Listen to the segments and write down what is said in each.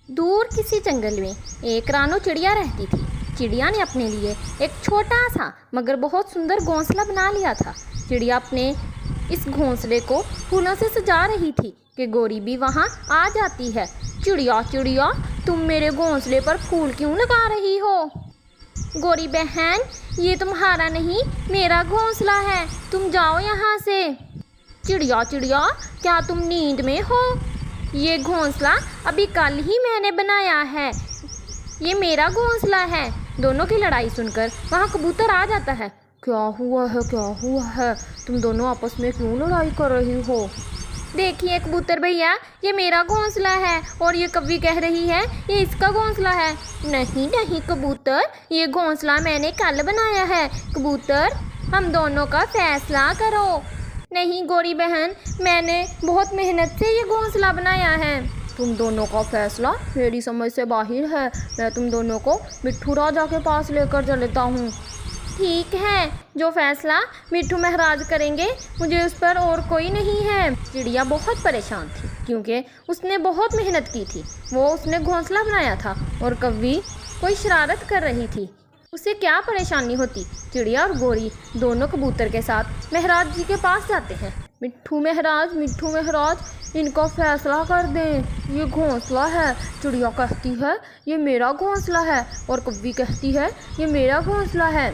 दूर किसी जंगल में एक रानो चिड़िया रहती थी। चिड़िया ने अपने लिए एक छोटा सा मगर बहुत सुंदर घोंसला बना लिया था। चिड़िया अपने इस घोंसले को फूलों से सजा रही थी कि गोरी भी वहाँ आ जाती है। चिड़िया चिड़िया, तुम मेरे घोंसले पर फूल क्यों लगा रही हो? गोरी बहन, ये तुम्हारा नहीं मेरा घोंसला है, तुम जाओ यहाँ से। चिड़िया चिड़िया, क्या तुम नींद में हो? ये घोंसला अभी कल ही मैंने बनाया है, ये मेरा घोंसला है। दोनों की लड़ाई सुनकर वहाँ कबूतर आ जाता है। क्या हुआ है, क्या हुआ है? तुम दोनों आपस में क्यों लड़ाई कर रही हो? देखिए कबूतर भैया, ये मेरा घोंसला है और ये कौवी कह रही है ये इसका घोंसला है। नहीं नहीं कबूतर, ये घोंसला मैंने कल बनाया है। कबूतर, हम दोनों का फैसला करो। नहीं गोरी बहन, मैंने बहुत मेहनत से ये घोंसला बनाया है। तुम दोनों का फैसला मेरी समझ से बाहर है। मैं तुम दोनों को मिट्ठू राजा के पास लेकर चलता हूँ। ठीक है, जो फैसला मिट्ठू महाराज करेंगे, मुझे उस पर और कोई नहीं है। चिड़िया बहुत परेशान थी क्योंकि उसने बहुत मेहनत की थी। उसने घोंसला बनाया था और कौवी कोई शरारत कर रही थी। उसे क्या परेशानी होती? चिड़िया और गोरी दोनों कबूतर के साथ महाराज जी के पास जाते हैं। मिट्ठू महाराज, इनका फैसला कर दें, ये घोंसला है। चिड़िया कहती है ये मेरा घोंसला है और कौवी कहती है ये मेरा घोंसला है।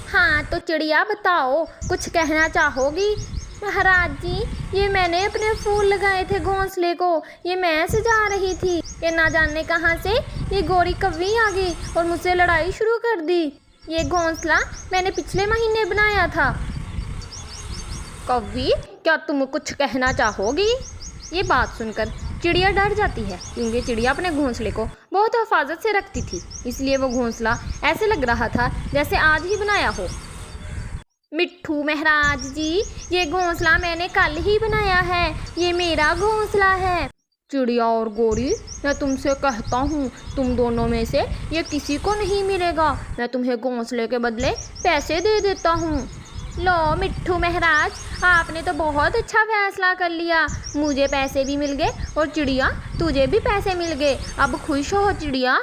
हाँ तो चिड़िया बताओ, कुछ कहना चाहोगी? महाराज जी, ये मैंने अपने फूल लगाए थे घोंसले को, ये मैं सजा रही थी। ये ना जाने कहाँ से ये गोरी कौवी आ गई और मुझसे लड़ाई शुरू कर दी। ये घोंसला मैंने पिछले महीने बनाया था। कौवी, क्या तुम कुछ कहना चाहोगी? ये बात सुनकर चिड़िया डर जाती है क्योंकि चिड़िया अपने घोंसले को बहुत हिफाजत से रखती थी, इसलिए वो घोंसला ऐसे लग रहा था जैसे आज ही बनाया हो। मिट्ठू महाराज जी, ये घोंसला मैंने कल ही बनाया है, ये मेरा घोंसला है। चिड़िया और गोरी, मैं तुमसे कहता हूँ, तुम दोनों में से ये किसी को नहीं मिलेगा। मैं तुम्हें घोंसले के बदले पैसे दे देता हूँ। लो मिट्ठू महाराज, आपने तो बहुत अच्छा फैसला कर लिया। मुझे पैसे भी मिल गए और चिड़िया तुझे भी पैसे मिल गए। अब खुश हो चिड़िया?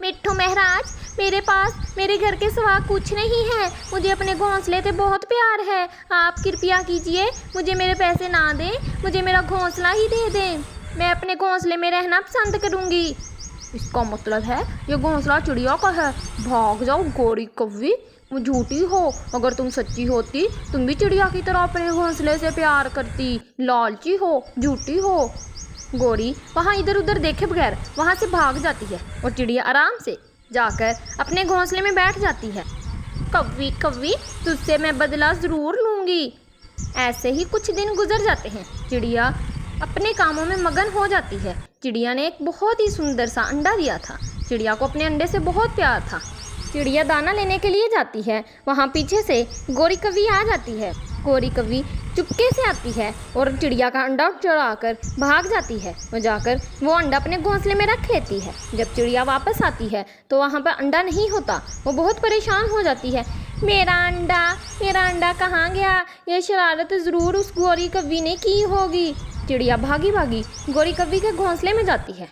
मिट्ठू महाराज, मेरे पास मेरे घर के सिवा कुछ नहीं है। मुझे अपने घोंसले से बहुत प्यार है। आप कृपया कीजिए, मुझे मेरे पैसे ना दें, मुझे मेरा घोंसला ही दे दें। मैं अपने घोंसले में रहना पसंद करूँगी। इसका मतलब है ये घोंसला चिड़िया का है। भाग जाओ गोरी कौवी, वो झूठी हो। अगर तुम सच्ची होती, तुम भी चिड़िया की तरह अपने घोंसले से प्यार करती। लालची हो, झूठी हो। गोरी वहाँ इधर उधर देखे बगैर वहाँ से भाग जाती है और चिड़िया आराम से जाकर अपने घोंसले में बैठ जाती है। कौवी कौवी, तुझसे मैं बदला ज़रूर लूँगी। ऐसे ही कुछ दिन गुजर जाते हैं। चिड़िया अपने कामों में मगन हो जाती है। चिड़िया ने एक बहुत ही सुंदर सा अंडा दिया था। चिड़िया को अपने अंडे से बहुत प्यार था। चिड़िया दाना लेने के लिए जाती है, वहाँ पीछे से गोरी कौवी आ जाती है। गोरी कौवी चुपके से आती है और चिड़िया का अंडा चुराकर भाग जाती है। वो जाकर वो अंडा अपने घोंसले में रख लेती है। जब चिड़िया वापस आती है तो वहाँ पर अंडा नहीं होता। वो बहुत परेशान हो जाती है। मेरा अंडा कहाँ गया? ये शरारत ज़रूर उस गोरी कौवी ने की होगी। चिड़िया भागी भागी गोरी कौवी के घोंसले में जाती है।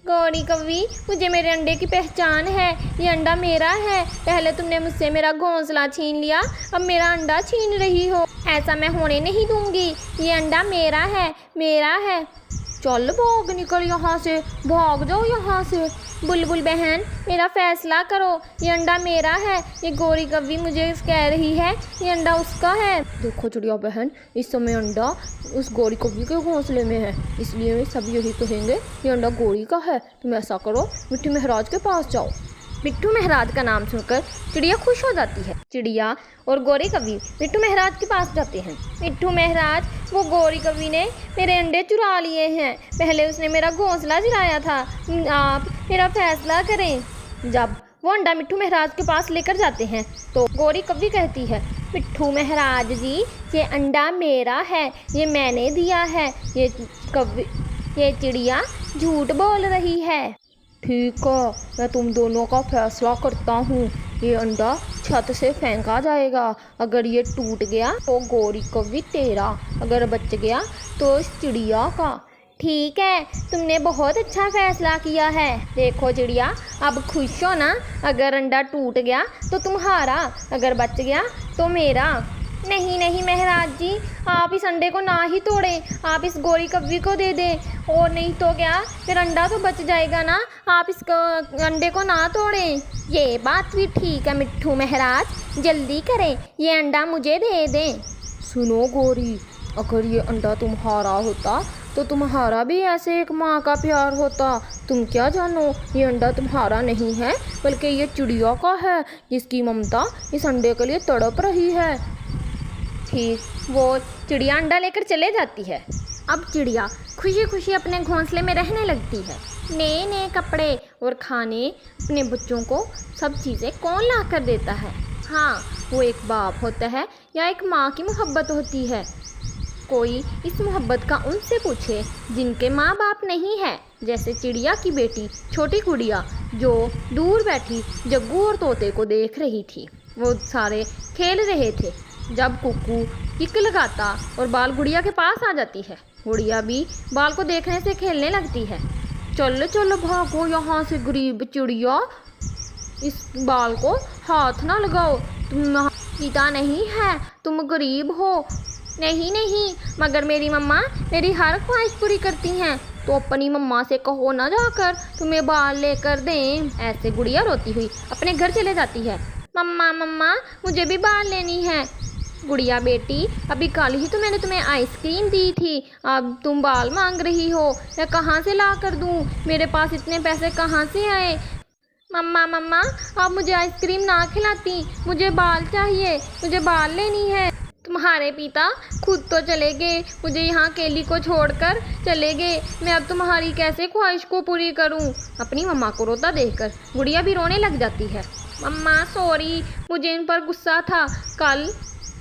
गोरी कौवी, मुझे मेरे अंडे की पहचान है। ये अंडा मेरा है। पहले तुमने मुझसे मेरा घोंसला छीन लिया, अब मेरा अंडा छीन रही हो। ऐसा मैं होने नहीं दूंगी। ये अंडा मेरा है, मेरा है। चल भाग निकल यहाँ से, भाग जाओ यहाँ से। बुलबुल बहन, मेरा फैसला करो, ये अंडा मेरा है। ये गोरी कौवी मुझे कह रही है ये अंडा उसका है। देखो चिड़िया बहन, इस समय अंडा उस गोरी कौवी के घोंसले में है, इसलिए सब यही कहेंगे ये अंडा गोरी का है। तुम ऐसा करो, मिट्ठू महाराज के पास जाओ। मिट्ठू महाराज का नाम सुनकर चिड़िया खुश हो जाती है। चिड़िया और गोरी कौवी मिट्ठू महाराज के पास जाते हैं। मिट्ठू महाराज, वो गोरी कौवी ने मेरे अंडे चुरा लिए हैं। पहले उसने मेरा घोंसला गिराया था। आप मेरा फैसला करें। जब वो अंडा मिट्ठू महाराज के पास लेकर जाते हैं तो गोरी कौवी कहती है, मिट्ठू महाराज जी, ये अंडा मेरा है, ये मैंने दिया है। ये चिड़िया झूठ बोल रही है। ठीक है, मैं तुम दोनों का फैसला करता हूँ। ये अंडा छत से फेंका जाएगा। अगर ये टूट गया तो गोरी कौवी तेरा, अगर बच गया तो इस चिड़िया का। ठीक है, तुमने बहुत अच्छा फैसला किया है। देखो चिड़िया, अब खुश हो ना? अगर अंडा टूट गया तो तुम्हारा, अगर बच गया तो मेरा। नहीं नहीं महाराज जी, आप इस अंडे को ना ही तोड़ें, आप इस गोरी कव्वी को दे दें। और नहीं तो क्या, फिर अंडा तो बच जाएगा ना। आप इस अंडे को ना तोड़ें। ये बात भी ठीक है मिट्ठू महाराज, जल्दी करें, ये अंडा मुझे दे दें। सुनो गोरी, अगर ये अंडा तुम्हारा होता तो तुम्हारा भी ऐसे एक माँ का प्यार होता। तुम क्या जानो, ये अंडा तुम्हारा नहीं है बल्कि ये चिड़िया का है, जिसकी ममता इस अंडे के लिए तड़प रही है। फिर वो चिड़िया अंडा लेकर चले जाती है। अब चिड़िया खुशी खुशी अपने घोंसले में रहने लगती है। नए नए कपड़े और खाने अपने बच्चों को सब चीज़ें कौन ला कर देता है? हाँ, वो एक बाप होता है या एक माँ की मोहब्बत होती है। कोई इस मोहब्बत का उनसे पूछे जिनके माँ बाप नहीं है, जैसे चिड़िया की बेटी छोटी गुड़िया जो दूर बैठी जग्गू और तोते को देख रही थी। वो सारे खेल रहे थे जब कुक्कू किक लगाता और बाल गुड़िया के पास आ जाती है। गुड़िया भी बाल को देखने से खेलने लगती है। चलो चलो भागो यहाँ से गरीब चिड़िया, इस बाल को हाथ ना लगाओ, तुम पिता नहीं है, तुम गरीब हो। नहीं नहीं, मगर मेरी मम्मा मेरी हर ख्वाहिश पूरी करती हैं, तो अपनी मम्मा से कहो ना जाकर तुम्हें बाल लेकर दें। ऐसे गुड़िया रोती हुई अपने घर चले जाती है। मम्मा मम्मा, मुझे भी बाल लेनी है। गुड़िया बेटी, अभी कल ही तो मैंने तुम्हें आइसक्रीम दी थी, अब तुम बाल मांग रही हो, मैं कहाँ से ला कर दूँ? मेरे पास इतने पैसे कहाँ से आए? मम्मा मम्मा, आप मुझे आइसक्रीम ना खिलाती, मुझे बाल चाहिए, मुझे बाल लेनी है। तुम्हारे पिता खुद तो चले गए, मुझे यहाँ अकेली को छोड़कर चले गए, मैं अब तुम्हारी कैसे ख्वाहिश को पूरी करूँ? अपनी मम्मा को रोता देखकर गुड़िया भी रोने लग जाती है। मम्मा सॉरी, मुझे इन पर गुस्सा था। कल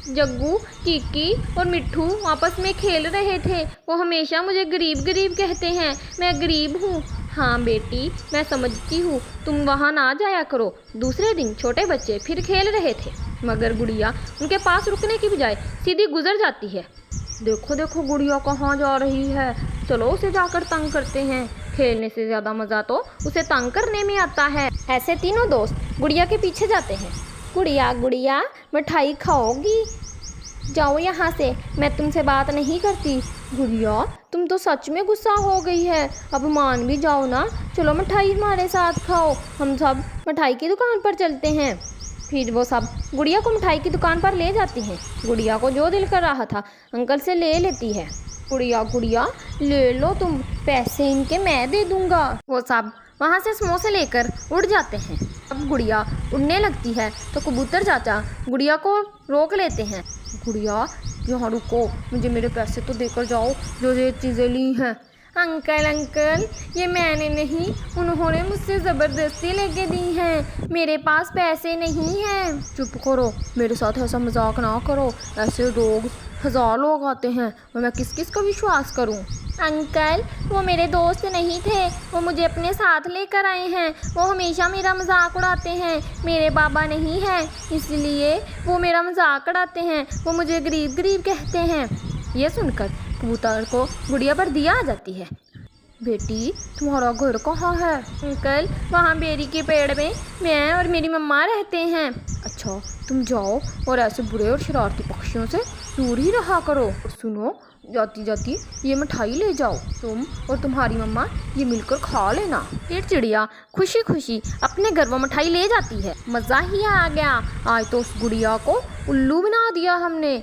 जग्गू, कीकी और मिट्ठू आपस में खेल रहे थे, वो हमेशा मुझे गरीब गरीब कहते हैं, मैं गरीब हूँ। हाँ बेटी, मैं समझती हूँ, तुम वहाँ ना जाया करो। दूसरे दिन छोटे बच्चे फिर खेल रहे थे, मगर गुड़िया उनके पास रुकने की बजाय सीधी गुजर जाती है। देखो देखो गुड़िया कहाँ जा रही है, चलो उसे जाकर तंग करते हैं। खेलने से ज़्यादा मज़ा तो उसे तंग करने में आता है। ऐसे तीनों दोस्त गुड़िया के पीछे जाते हैं। गुड़िया गुड़िया, मिठाई खाओगी? जाओ यहाँ से, मैं तुमसे बात नहीं करती। गुड़िया, तुम तो सच में गुस्सा हो गई है, अब मान भी जाओ ना। चलो मिठाई हमारे साथ खाओ, हम सब मिठाई की दुकान पर चलते हैं। फिर वो सब गुड़िया को मिठाई की दुकान पर ले जाती हैं। गुड़िया को जो दिल कर रहा था अंकल से ले लेती है। गुड़िया गुड़िया, ले लो तुम, पैसे इनके मैं दे दूँगा। वो सब वहाँ से समोसे लेकर उड़ जाते हैं। अब गुड़िया उड़ने लगती है तो कबूतर चाचा गुड़िया को रोक लेते हैं। गुड़िया, यहाँ रुको, मुझे मेरे पैसे तो देकर जाओ जो ये चीज़ें ली हैं। अंकल अंकल, ये मैंने नहीं, उन्होंने मुझसे ज़बरदस्ती लेके दी हैं, मेरे पास पैसे नहीं हैं। चुप करो, मेरे साथ ऐसा मजाक ना करो, ऐसे लोग 1000 लोग आते हैं और मैं किस किस का विश्वास करूं? अंकल, वो मेरे दोस्त नहीं थे, वो मुझे अपने साथ लेकर आए हैं, वो हमेशा मेरा मजाक उड़ाते हैं, मेरे बाबा नहीं हैं, इसलिए वो मेरा मजाक उड़ाते हैं, वो मुझे गरीब गरीब कहते हैं। ये सुनकर कबूतर को गुड़िया पर दिया आ जाती है। बेटी, तुम्हारा घर कहाँ है? अंकल, वहाँ बेरी के पेड़ में मैं और मेरी मम्मा रहते हैं। अच्छा, तुम जाओ और ऐसे बुरे और शरारती पक्षियों से दूर ही रहा करो। और सुनो, जाती जाती ये मिठाई ले जाओ, तुम और तुम्हारी मम्मा ये मिलकर खा लेना। फिर चिड़िया खुशी खुशी अपने घर वो मिठाई ले जाती है। मज़ा ही आ गया, आज तो उस गुड़िया को उल्लू बना दिया हमने।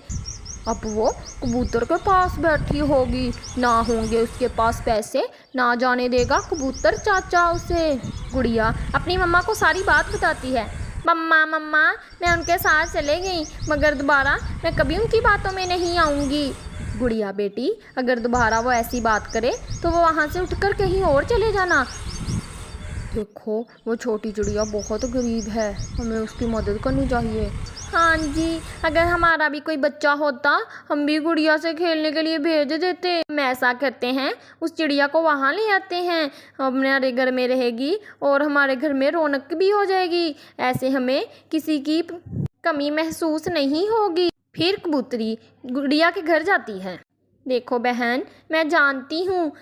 अब वो कबूतर के पास बैठी होगी, ना होंगे उसके पास पैसे, ना जाने देगा कबूतर चाचा उसे। गुड़िया अपनी मम्मा को सारी बात बताती है। मम्मा मम्मा, मैं उनके साथ चले गई, मगर दोबारा मैं कभी उनकी बातों में नहीं आऊँगी। गुड़िया बेटी, अगर दोबारा वो ऐसी बात करे तो वो वहाँ से उठकर कहीं और चले जाना। देखो, वो छोटी चिड़िया बहुत गरीब है, हमें उसकी मदद करनी चाहिए। हाँ जी, अगर हमारा भी कोई बच्चा होता हम भी गुड़िया से खेलने के लिए भेज देते। हम ऐसा करते हैं, उस चिड़िया को वहाँ ले आते हैं, हमारे घर में रहेगी और हमारे घर में रौनक भी हो जाएगी, ऐसे हमें किसी की कमी महसूस नहीं होगी। फिर कबूतरी गुड़िया के घर जाती है। देखो बहन, मैं जानती हूँ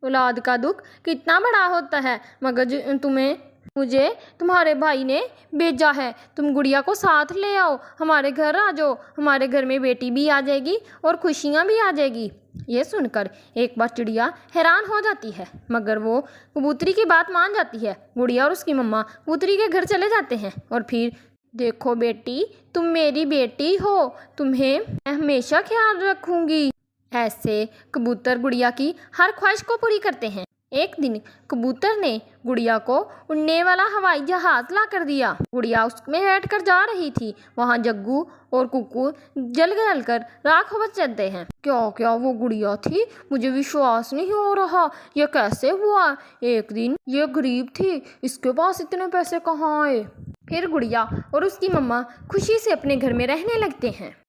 औलाद का दुख कितना बड़ा होता है, मगर मुझे तुम्हारे भाई ने भेजा है। तुम गुड़िया को साथ ले आओ, हमारे घर आ जाओ। हमारे घर में बेटी भी आ जाएगी और खुशियाँ भी आ जाएगी। ये सुनकर एक बार चिड़िया हैरान हो जाती है, मगर वो कबूतरी की बात मान जाती है। गुड़िया और उसकी मम्मा कबूतरी के घर चले जाते हैं और फिर, देखो बेटी, तुम मेरी बेटी हो, तुम्हें मैं हमेशा ख्याल रखूंगी। ऐसे कबूतर गुड़िया की हर ख्वाहिश को पूरी करते हैं। एक दिन कबूतर ने गुड़िया को उड़ने वाला हवाई जहाज ला कर दिया। गुड़िया उसमें बैठकर जा रही थी। वहाँ जग्गू और कुक्कू जल कर राख हो जाते हैं। क्या क्या वो गुड़िया थी? मुझे विश्वास नहीं हो रहा, यह कैसे हुआ? एक दिन ये गरीब थी, इसके पास इतने पैसे कहाँ आए? फिर गुड़िया और उसकी मम्मा खुशी से अपने घर में रहने लगते हैं।